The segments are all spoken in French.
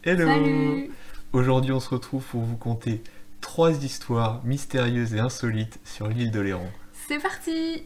Hello! Salut! Aujourd'hui, on se retrouve pour vous conter 3 histoires mystérieuses et insolites sur l'île d'Oléron. C'est parti!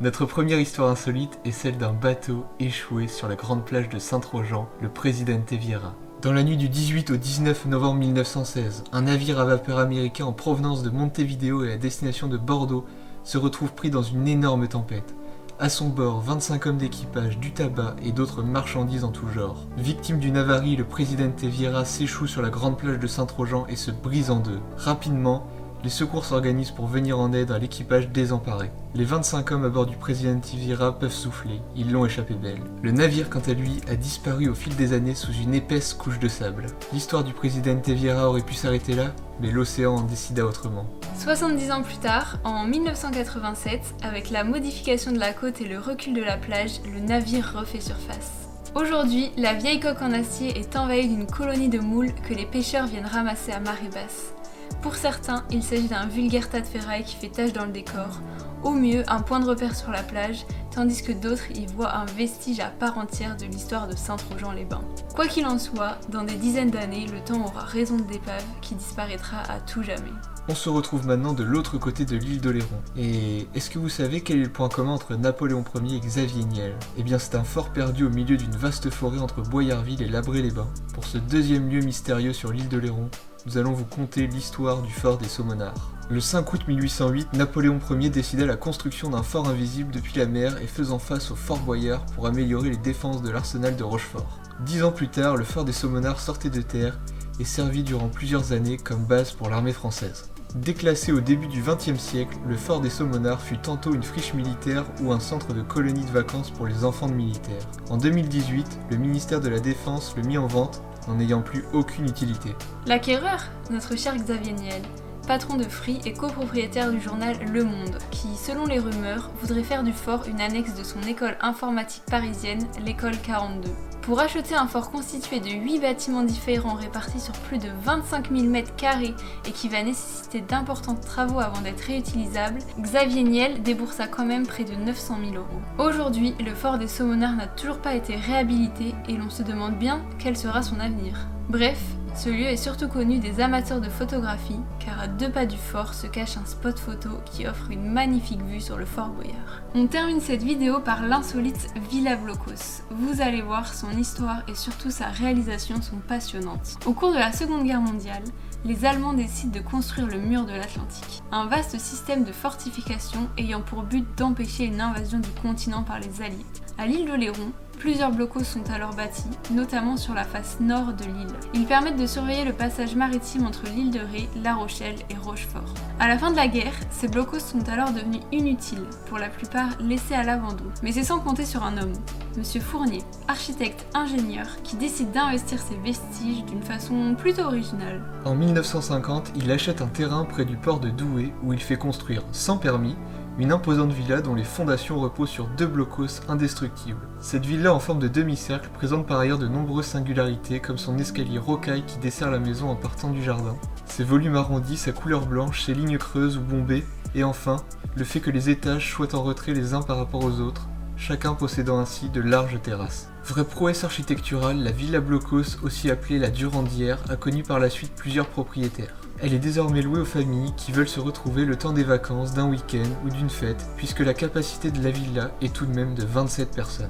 Notre première histoire insolite est celle d'un bateau échoué sur la grande plage de Saint-Trojan, le Presidente Vieira. Dans la nuit du 18 au 19 novembre 1916, un navire à vapeur américain en provenance de Montevideo et à destination de Bordeaux se retrouve pris dans une énorme tempête. À son bord, 25 hommes d'équipage, du tabac et d'autres marchandises en tout genre. Victime d'une avarie, le Presidente Vieira s'échoue sur la grande plage de Saint-Trojan et se brise en deux. Rapidement, les secours s'organisent pour venir en aide à l'équipage désemparé. Les 25 hommes à bord du Presidente Vieira peuvent souffler, ils l'ont échappé belle. Le navire, quant à lui, a disparu au fil des années sous une épaisse couche de sable. L'histoire du Presidente Vieira aurait pu s'arrêter là, mais l'océan en décida autrement. 70 ans plus tard, en 1987, avec la modification de la côte et le recul de la plage, le navire refait surface. Aujourd'hui, la vieille coque en acier est envahie d'une colonie de moules que les pêcheurs viennent ramasser à marée basse. Pour certains, il s'agit d'un vulgaire tas de ferraille qui fait tache dans le décor, au mieux un point de repère sur la plage, tandis que d'autres y voient un vestige à part entière de l'histoire de Saint-Trojan-les-Bains. Quoi qu'il en soit, dans des dizaines d'années, le temps aura raison de l'épave qui disparaîtra à tout jamais. On se retrouve maintenant de l'autre côté de l'île d'Oléron. Et est-ce que vous savez quel est le point commun entre Napoléon Ier et Xavier Niel? Eh bien c'est un fort perdu au milieu d'une vaste forêt entre Boyarville et Labré-les-Bains. Pour ce deuxième lieu mystérieux sur l'île d'Oléron, nous allons vous conter l'histoire du fort des Saumonards. Le 5 août 1808, Napoléon Ier décida la construction d'un fort invisible depuis la mer et faisant face au fort Boyard pour améliorer les défenses de l'arsenal de Rochefort. 10 ans plus tard, le fort des Saumonards sortait de terre et servit durant plusieurs années comme base pour l'armée française. Déclassé au début du XXe siècle, le fort des Saumonards fut tantôt une friche militaire ou un centre de colonie de vacances pour les enfants de militaires. En 2018, le ministère de la Défense le mit en vente, n'en ayant plus aucune utilité. L'acquéreur, notre cher Xavier Niel, patron de Free et copropriétaire du journal Le Monde, qui, selon les rumeurs, voudrait faire du fort une annexe de son école informatique parisienne, l'école 42. Pour acheter un fort constitué de 8 bâtiments différents répartis sur plus de 25 000 m² et qui va nécessiter d'importants travaux avant d'être réutilisable, Xavier Niel déboursa quand même près de 900 000 €. Aujourd'hui, le fort des Saumonards n'a toujours pas été réhabilité et l'on se demande bien quel sera son avenir. Bref, ce lieu est surtout connu des amateurs de photographie, car à 2 pas du fort se cache un spot photo qui offre une magnifique vue sur le fort Boyard. On termine cette vidéo par l'insolite Villa Blocos. Vous allez voir, son histoire et surtout sa réalisation sont passionnantes. Au cours de la Seconde Guerre mondiale, les Allemands décident de construire le mur de l'Atlantique, un vaste système de fortification ayant pour but d'empêcher une invasion du continent par les Alliés. À l'île d'Oléron, plusieurs blocos sont alors bâtis, notamment sur la face nord de l'île. Ils permettent de surveiller le passage maritime entre l'île de Ré, La Rochelle et Rochefort. À la fin de la guerre, ces blocos sont alors devenus inutiles, pour la plupart laissés à l'abandon. Mais c'est sans compter sur un homme, Monsieur Fournier, architecte-ingénieur, qui décide d'investir ces vestiges d'une façon plutôt originale. En 1950, il achète un terrain près du port de Douai où il fait construire, sans permis, une imposante villa dont les fondations reposent sur 2 blocos indestructibles. Cette villa en forme de demi-cercle présente par ailleurs de nombreuses singularités comme son escalier rocaille qui dessert la maison en partant du jardin, ses volumes arrondis, sa couleur blanche, ses lignes creuses ou bombées, et enfin, le fait que les étages soient en retrait les uns par rapport aux autres, chacun possédant ainsi de larges terrasses. Vraie prouesse architecturale, la Villa Blocos, aussi appelée la Durandière, a connu par la suite plusieurs propriétaires. Elle est désormais louée aux familles qui veulent se retrouver le temps des vacances, d'un week-end ou d'une fête, puisque la capacité de la villa est tout de même de 27 personnes.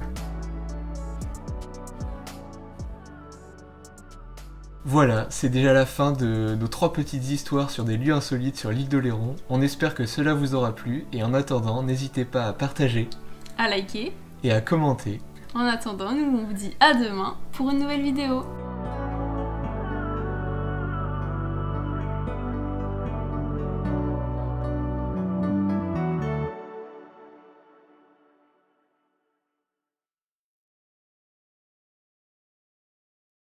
Voilà, c'est déjà la fin de nos 3 petites histoires sur des lieux insolites sur l'île d'Oléron. On espère que cela vous aura plu, et en attendant, n'hésitez pas à partager, À liker. et à commenter. En attendant, nous on vous dit à demain pour une nouvelle vidéo.